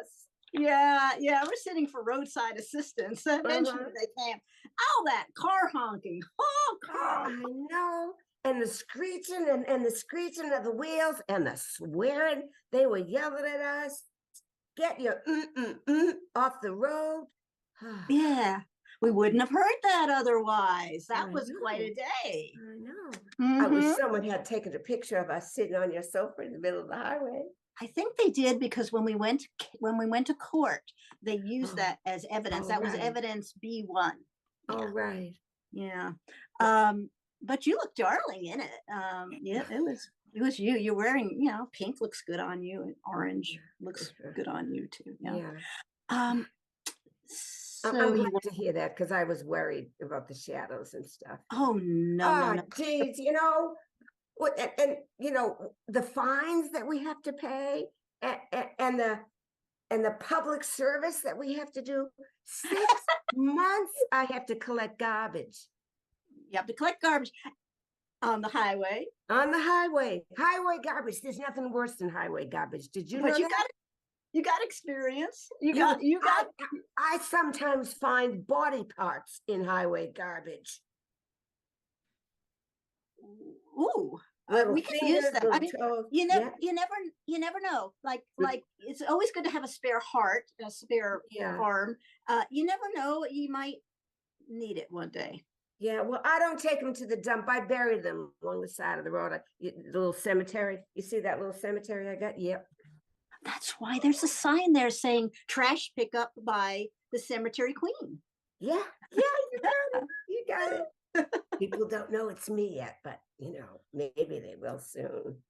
Yeah, we're sitting for roadside assistance. Eventually they came. All that car honking. Oh, car. I know. And the screeching and the screeching of the wheels and the swearing. They were yelling at us. Get your off the road. Yeah, we wouldn't have heard that otherwise. That I was know. quite a day. I know. Mhm. I wish someone had taken a picture of us sitting on your sofa in the middle of the highway. I think they did, because when we went to court, they used that as evidence. That was right. evidence B1. All right. Yeah. But you look darling in it. Yeah, it was you. You're wearing, pink looks good on you, and orange looks good on you too. Yeah. So I'm glad to hear that, because I was worried about the shadows and stuff. Oh no. Geez, what, and the fines that we have to pay, and the public service that we have to do. 6 months I have to collect garbage. You have to collect garbage on the highway. On the highway. Highway garbage. There's nothing worse than highway garbage. Did you know But that? you got experience. I sometimes find body parts in highway garbage. Ooh. Little We can fingers, use them. I little mean, toes. you never know. Like it's always good to have a spare heart, a spare Yeah. arm. You never know. You might need it one day. Yeah, well, I don't take them to the dump. I bury them along the side of the road. The little cemetery. You see that little cemetery I got? Yep. That's why there's a sign there saying trash pickup by the cemetery queen. Yeah, you got it. You got it. People don't know it's me yet, but maybe they will soon.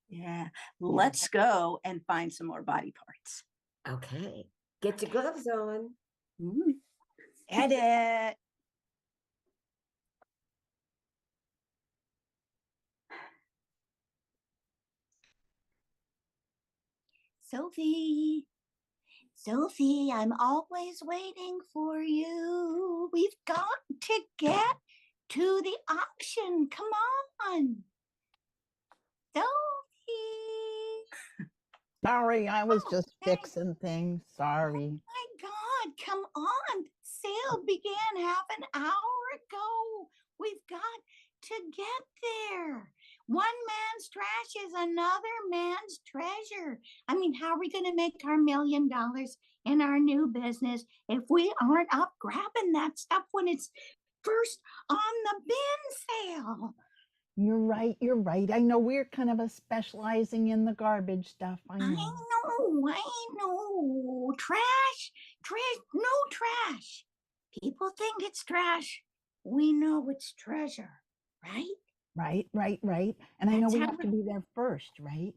Yeah. Let's go and find some more body parts. Okay. Get your gloves on. Edit. Sophie, I'm always waiting for you. We've got to get to the auction. Come on. Sophie. Sorry, I was Oh, just thanks. fixing things. Sorry. My God, come on. Sale began half an hour ago. We've got to get there. One man's trash is another man's treasure. I mean, how are we going to make our $1 million in our new business if we aren't up grabbing that stuff when it's first on the bin sale? You're right. You're right. I know we're kind of specializing in the garbage stuff. I know. I know. Trash, no trash. People think it's trash. We know it's treasure, right? Right. And I know That's we how have to be there first, right?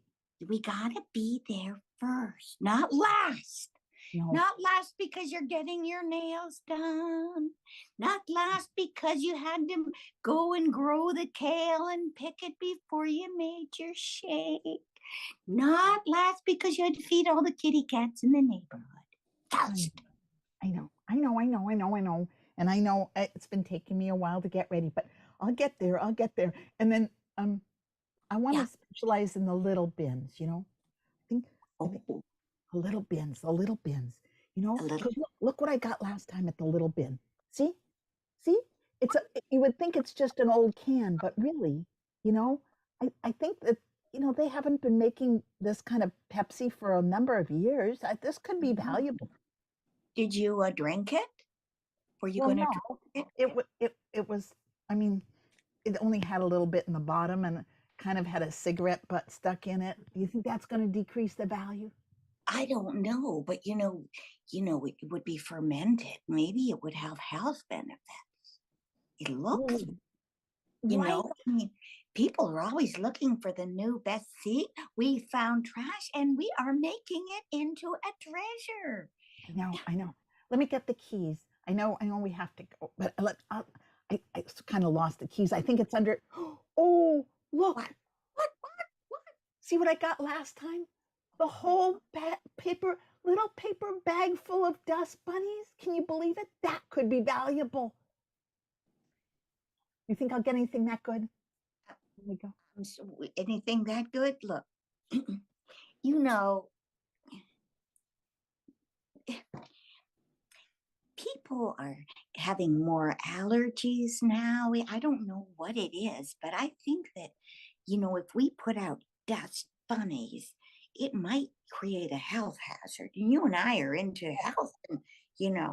We gotta be there first, not last. No. Not last because you're getting your nails done. Not last because you had to go and grow the kale and pick it before you made your shake. Not last because you had to feed all the kitty cats in the neighborhood. First. I know. And I know it's been taking me a while to get ready, but I'll get there. And then I want to specialize in the little bins, I think the little bins, because look what I got last time at the little bin. See, it's you would think it's just an old can, but really, I think that they haven't been making this kind of Pepsi for a number of years. This could be valuable. Did you drink it? Were you going to drink it? It was. I mean, it only had a little bit in the bottom and kind of had a cigarette butt stuck in it. Do you think that's going to decrease the value? I don't know, but it would be fermented. Maybe it would have health benefits. It looks, I mean, people are always looking for the new best. See, we found trash and we are making it into a treasure. I know. Let me get the keys. I know we have to go, but I kind of lost the keys. I think it's under. Oh, look. What? See what I got last time? The whole little paper bag full of dust bunnies. Can you believe it? That could be valuable. You think I'll get anything that good? There we go. Anything that good? Look, people are having more allergies now. I don't know what it is, but I think that, if we put out dust bunnies, it might create a health hazard. And you and I are into health, and,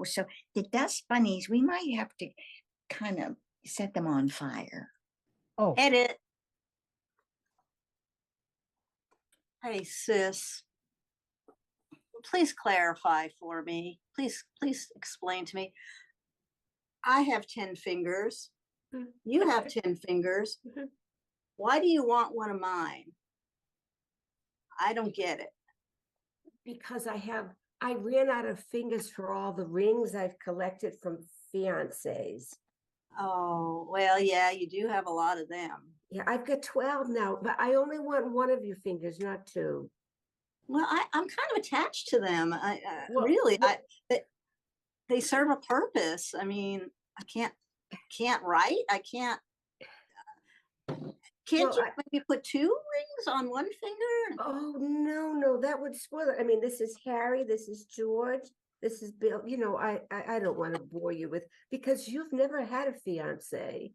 so the dust bunnies, we might have to kind of set them on fire. Oh. Edit. Hey, sis. Please clarify for me. Please explain to me. I have 10 fingers. You have 10 fingers. Why do you want one of mine? I don't get it. Because I ran out of fingers for all the rings I've collected from fiancés. Oh, well, yeah, you do have a lot of them. Yeah, I've got 12 now, but I only want one of your fingers, not two. Well, I'm kind of attached to them. Really, they serve a purpose. I mean, I can't write. I can't. Can't you maybe put 2 rings on one finger? Oh, no, that would spoil it. I mean, this is Harry, this is George, this is Bill. I don't want to bore you with, because you've never had a fiance.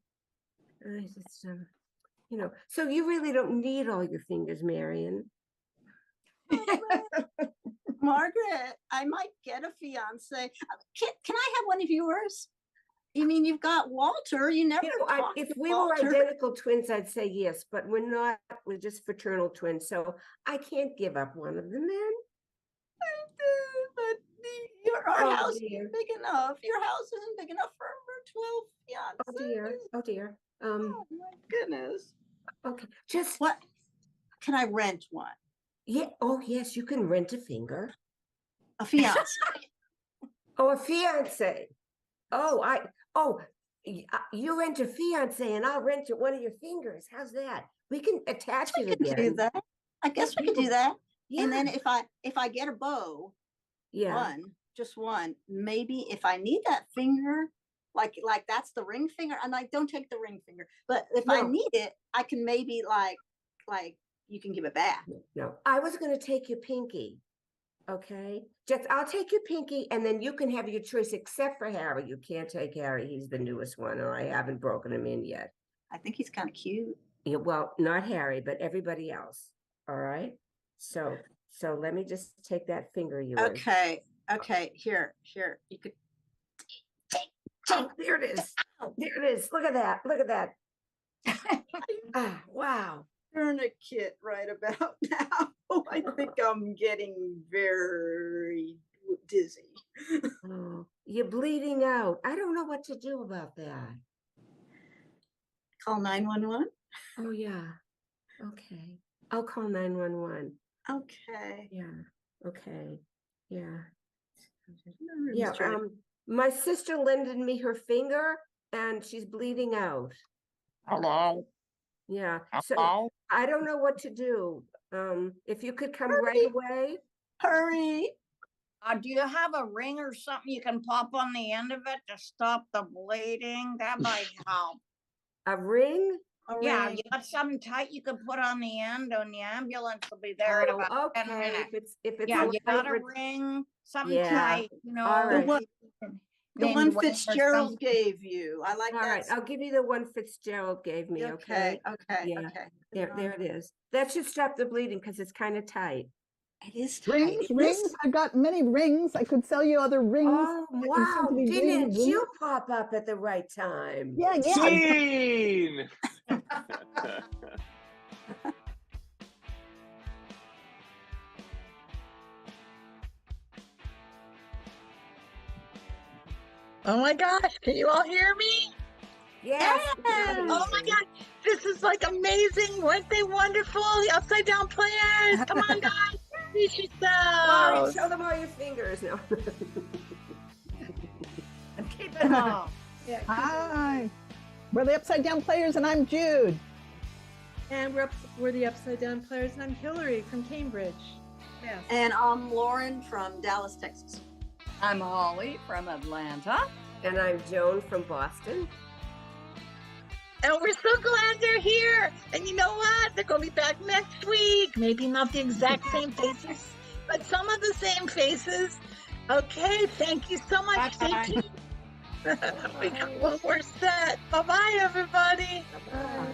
You know, so you really don't need all your fingers, Marion. Margaret, I might get a fiance. Can I have one of yours? You mean you've got Walter? You never talked If to we were Walter. identical twins, I'd say yes, but we're not. We're just fraternal twins, so I can't give up one of them. Then But our Oh, house dear. isn't big enough. Your house isn't big enough for 12 fiancés. Oh dear. Oh dear. Oh my goodness. Okay. Just What? Can I rent one? yeah. Oh yes, you can rent a finger. A fiance. Oh, a fiance. Oh, you rent a fiance and I'll rent you one of your fingers. How's that? We can attach We it could again. do that. I guess we could do that. Yeah. And then if I get a bow, Yeah. just one, maybe if I need that finger, like that's the ring finger, and I don't take the ring finger, but if I No. need it, I can maybe like you can give it back. No, I was going to take your pinky. Okay, just I'll take your pinky, and then you can have your choice. Except for Harry, you can't take Harry. He's the newest one, or I haven't broken him in yet. I think he's kind of cute. Yeah, well, not Harry, but everybody else. All right. So let me just take that finger of yours. Okay. Here. You could Oh, there it is. There it is. Look at that. Look at that. Wow. tourniquet right about now. I think I'm getting very dizzy. Oh, you're bleeding out. I don't know what to do about that. Call 911. Oh yeah. Okay. I'll call 911. Okay. Yeah. Okay. Yeah. Yeah. Yeah. My sister lended me her finger and she's bleeding out. Hello. Yeah. So Hello. I don't know what to do. If you could come right away. Hurry. Do you have a ring or something you can pop on the end of it to stop the bleeding? That might help. A ring? Yeah, you got something tight you can put on the end, and the ambulance will be there in about 10 okay. minutes. If it's Yeah, a you got a light ring, something Yeah. tight, you know. All right. The named one Wayne or Fitzgerald something. gave you. I like All that. right, I'll give you the one Fitzgerald gave me. Okay. Okay. Yeah. There it is. That should stop the bleeding because it's kind of tight. It is Rings, rings. I got many rings. I could sell you other rings. Oh that you seem wow! to be Didn't bleeding. you pop up at the right time? Yeah. Scene! Oh my gosh, can you all hear me? Yes. Oh my God, this is like amazing. Weren't they wonderful? The upside down players. Come on, guys. Introduce All right, yourselves. show them all your fingers now. And keep it on. Hi. We're the Upside Down Players, and I'm Jude. And we're the Upside Down Players, and I'm Hillary from Cambridge. Yes. And I'm Lauren from Dallas, Texas. I'm Holly from Atlanta. And I'm Joan from Boston. And we're so glad they're here. And you know what? They're going to be back next week. Maybe not the exact same faces, but some of the same faces. Okay, thank you so much. Stay tuned. We're set. Bye-bye, everybody. Bye.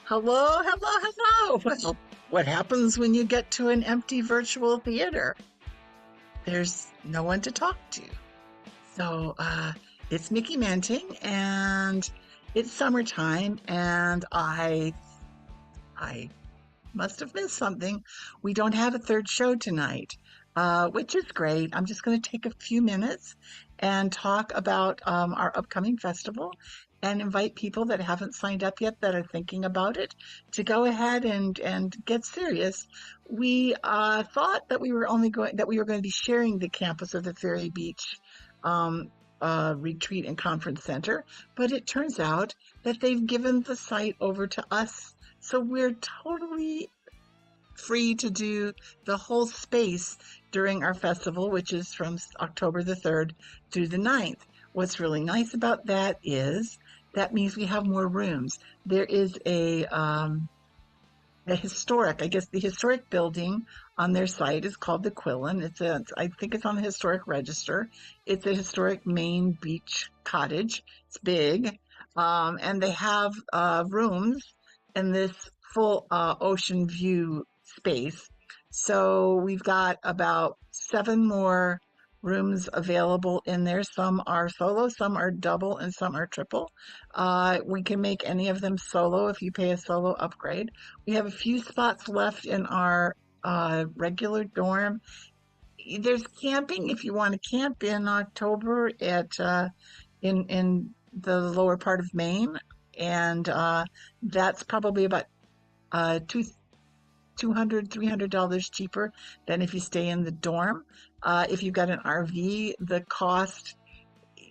Hello, hello, hello. Well, what happens when you get to an empty virtual theater? There's no one to talk to. So, it's Mickey Manting, and it's summertime, and I must have missed something. We don't have a third show tonight, which is great. I'm just going to take a few minutes and talk about our upcoming festival and invite people that haven't signed up yet that are thinking about it to go ahead and get serious. We thought that we were going to be sharing the campus of the Ferry Beach um, Retreat and Conference Center, but it turns out that they've given the site over to us, so we're totally free to do the whole space during our festival, which is from October the 3rd through the 9th. What's really nice about that is that means we have more rooms. There is the historic building on their site is called the Quillen. I think it's on the historic register. It's a historic Maine beach cottage. It's big. And they have rooms in this full ocean view space. So we've got about 7 more rooms available in there. Some are solo, some are double, and some are triple. We can make any of them solo if you pay a solo upgrade. We have a few spots left in our regular dorm. There's camping if you want to camp in October at in the lower part of Maine, and that's probably about $200-$300 cheaper than if you stay in the dorm. If you've got an RV, the cost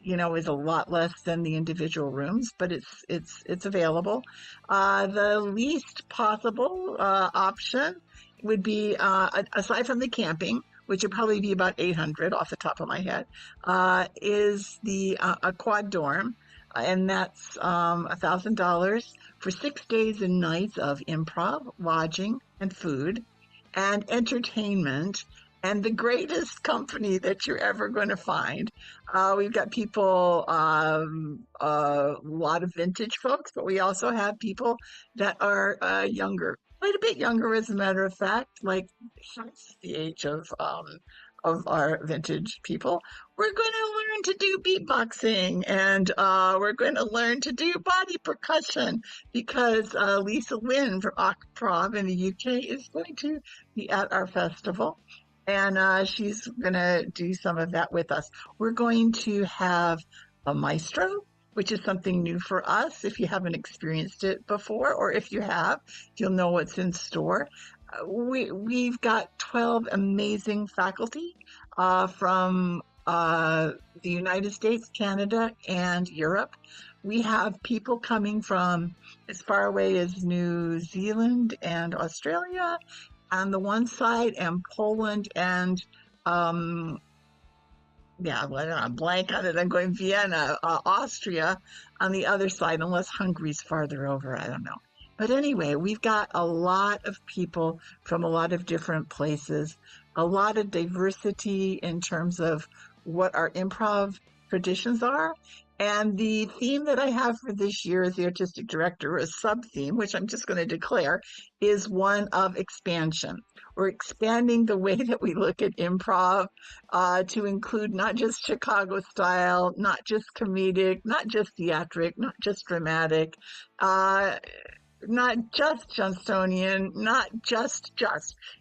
is a lot less than the individual rooms, but it's available. The least possible option would be, aside from the camping, which would probably be about $800 off the top of my head, is the a quad dorm, and that's $1,000 for 6 days and nights of improv, lodging, and food, and entertainment, and the greatest company that you're ever going to find. We've got people, a lot of vintage folks, but we also have people that are younger, quite a bit younger, as a matter of fact, like half the age of our vintage people. We're going to learn to do beatboxing, and we're going to learn to do body percussion because Lisa Lynn from Ocprov in the UK is going to be at our festival. And she's going to do some of that with us. We're going to have a maestro, which is something new for us. If you haven't experienced it before, or if you have, you'll know what's in store. We've got 12 amazing faculty from the United States, Canada, and Europe. We have people coming from as far away as New Zealand and Australia on the one side, and Poland, and I'm blank on it. I'm going Vienna, Austria on the other side, unless Hungary's farther over. I don't know. But anyway, we've got a lot of people from a lot of different places, a lot of diversity in terms of what our improv traditions are. And the theme that I have for this year as the artistic director, a sub-theme, which I'm just going to declare, is one of expansion. We're expanding the way that we look at improv to include not just Chicago style, not just comedic, not just theatric, not just dramatic, not just Johnsonian, not just.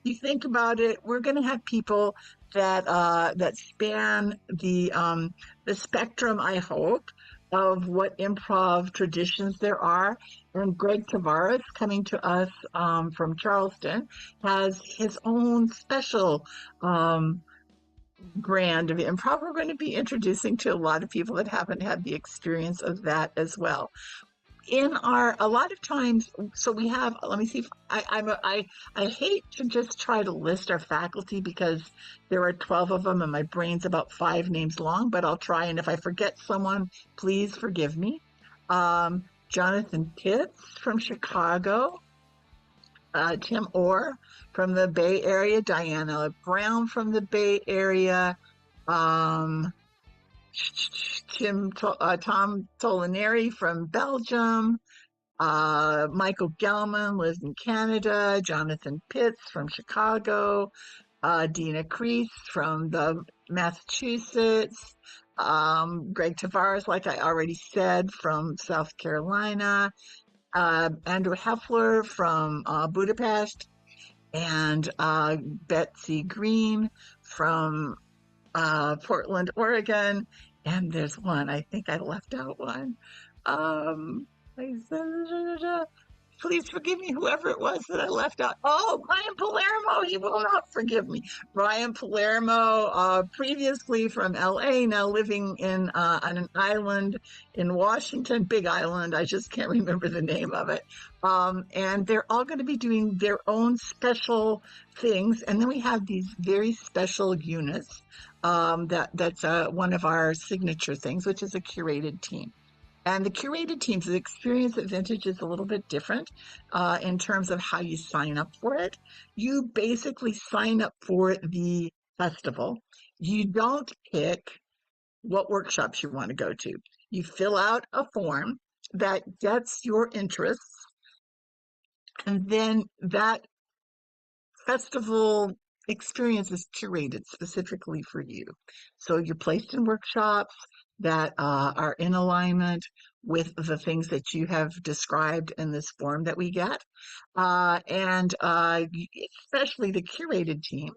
You think about it, we're going to have people that span the spectrum, I hope, of what improv traditions there are. And Greg Tavares, coming to us from Charleston, has his own special brand of improv. We're going to be introducing to a lot of people that haven't had the experience of that as well. A lot of times, so we have, let me see if I hate to just try to list our faculty because there are 12 of them and my brain's about 5 names long, but I'll try. And if I forget someone, please forgive me. Jonathan Pitts from Chicago, Tim Orr from the Bay Area, Diana Brown from the Bay Area, Tom Tolinari from Belgium, Michael Gelman lives in Canada. Jonathan Pitts from Chicago. Dina Crease from the Massachusetts. Greg Tavares, like I already said, from South Carolina. Andrew Heffler from Budapest. And Betsy Green from Portland, Oregon. And there's one, I think I left out one. Please forgive me, whoever it was that I left out. Oh, Brian Palermo, he will not forgive me. Brian Palermo, previously from LA, now living on an island in Washington, big island. I just can't remember the name of it. And they're all going to be doing their own special things. And then we have these very special units. That's one of our signature things, which is a curated team. And the curated teams, the experience at Vintage is a little bit different in terms of how you sign up for it. You basically sign up for the festival. You don't pick what workshops you want to go to. You fill out a form that gets your interests, and then that festival experience is curated specifically for you. So you're placed in workshops that are in alignment with the things that you have described in this form that we get. And especially the curated team,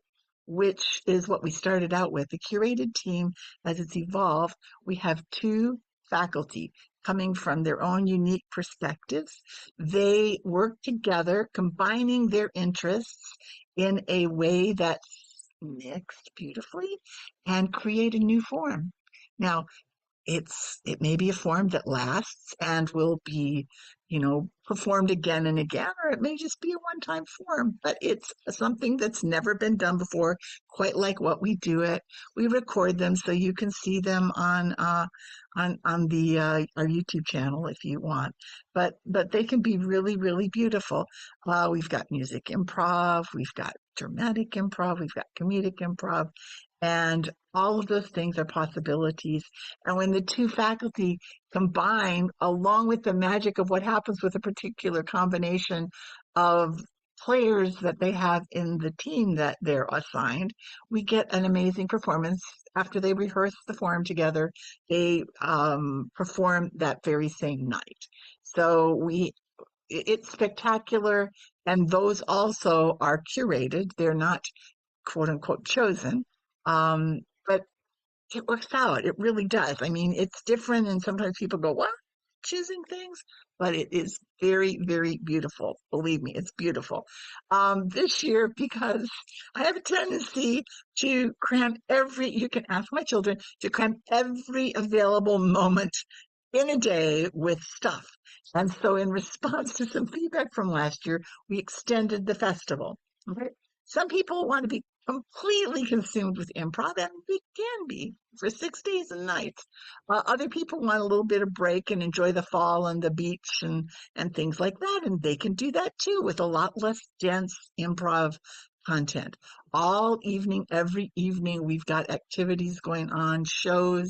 which is what we started out with. The curated team, as it's evolved, we have 2 faculty coming from their own unique perspectives. They work together, combining their interests in a way that's mixed beautifully and create a new form. Now, it may be a form that lasts and will be, performed again and again, or it may just be a one-time form, but it's something that's never been done before, quite like what we do it. We record them so you can see them on the our YouTube channel if you want, but they can be really, really beautiful. We've got music improv, we've got dramatic improv, we've got comedic improv, and all of those things are possibilities. And when the 2 faculty combine, along with the magic of what happens with a particular combination of players that they have in the team that they're assigned, we get an amazing performance. After they rehearse the form together, they perform that very same night. So it's spectacular, and those also are curated. They're not quote unquote chosen. But it works out. It really does. I mean, it's different, and sometimes people go, "What? Choosing things?" But it is very, very beautiful. Believe me, it's beautiful. This year, because I have a tendency to cram you can ask my children to cram every available moment in a day with stuff. And so in response to some feedback from last year, we extended the festival. Okay? Some people want to be completely consumed with improv, and we can be for 6 days and nights. Other people want a little bit of break and enjoy the fall and the beach and things like that, and they can do that too with a lot less dense improv content. All evening, every evening, we've got activities going on, shows,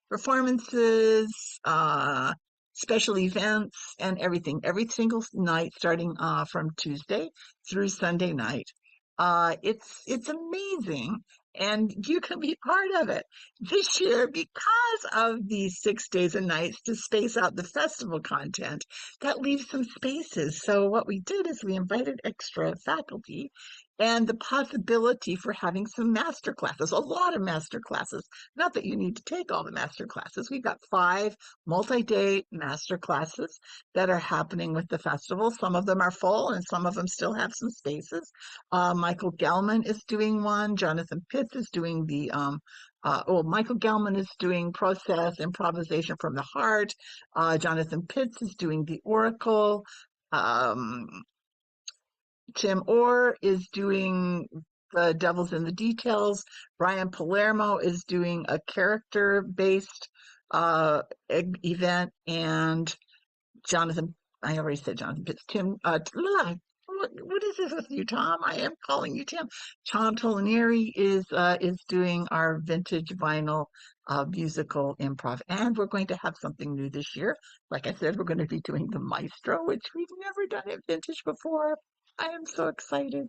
performances, special events, and everything. Every single night, starting from Tuesday through Sunday night. It's amazing, and you can be part of it. This year, because of these 6 days and nights to space out the festival content, that leaves some spaces. So what we did is we invited extra faculty and the possibility for having some master classes, a lot of master classes. Not that you need to take all the master classes. We've got 5 multi-day master classes that are happening with the festival. Some of them are full and some of them still have some spaces. Michael Gelman is doing one. Jonathan Pitts is doing Michael Gelman is doing process improvisation from the heart. Jonathan Pitts is doing the Oracle. Tim Orr is doing the Devil's in the Details. Brian Palermo is doing a character-based event, and I already said Jonathan Pitts. What is this with you, Tom? I am calling you Tim. Tom Tolineri is doing our vintage vinyl musical improv. And we're going to have something new this year. Like I said, we're going to be doing the Maestro, which we've never done at Vintage before. I am so excited.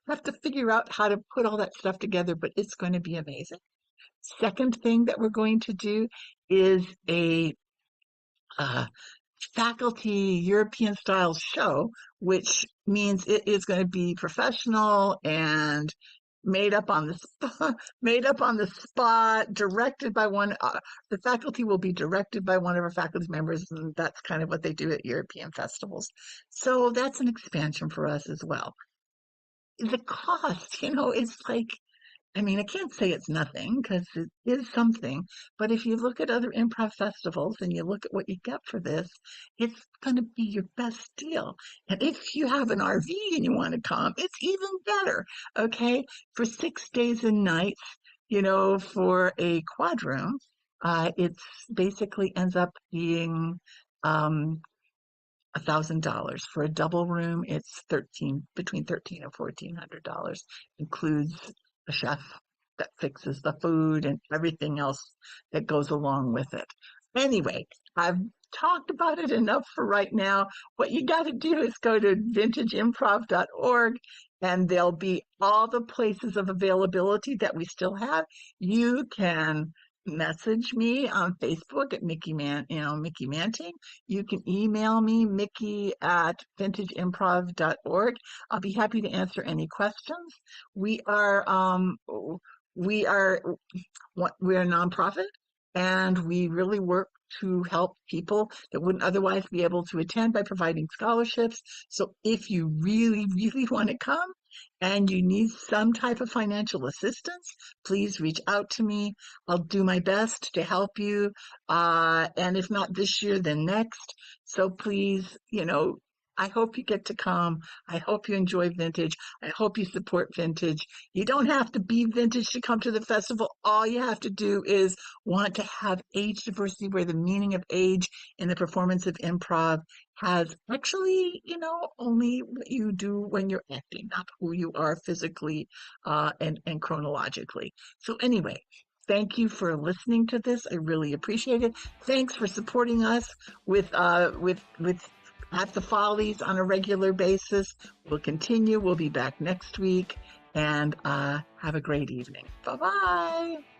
I have to figure out how to put all that stuff together, but it's going to be amazing. Second thing that we're going to do is a faculty European style show, which means it is going to be professional and made up on the spot, directed by one. The faculty will be directed by one of our faculty members, and that's kind of what they do at European festivals. So that's an expansion for us as well. The cost, it's like, I mean, I can't say it's nothing because it is something, but if you look at other improv festivals and you look at what you get for this, it's going to be your best deal. And if you have an RV and you want to come, it's even better. Okay. For 6 days and nights, for a quad room, it's basically ends up being, $1,000. For a double room, it's between $1,300 and $1,400. Includes a chef that fixes the food and everything else that goes along with it. Anyway, I've talked about it enough for right now. What you got to do is go to vintageimprov.org, and there'll be all the places of availability that we still have. You can message me on Facebook at Mickey Manting. You can email me, mickey@vintageimprov.org. I'll be happy to answer any questions. We're a nonprofit, and we really work to help people that wouldn't otherwise be able to attend by providing scholarships. So if you really, really want to come and you need some type of financial assistance, please reach out to me. I'll do my best to help you. And if not this year, then next. So please, I hope you get to come. I hope you enjoy Vintage. I hope you support Vintage. You don't have to be Vintage to come to the festival. All you have to do is want to have age diversity, where the meaning of age in the performance of improv has actually, only what you do when you're acting, not who you are physically and chronologically. So anyway, thank you for listening to this. I really appreciate it. Thanks for supporting us with at the Follies on a regular basis. We'll continue. We'll be back next week, and have a great evening. Bye-bye.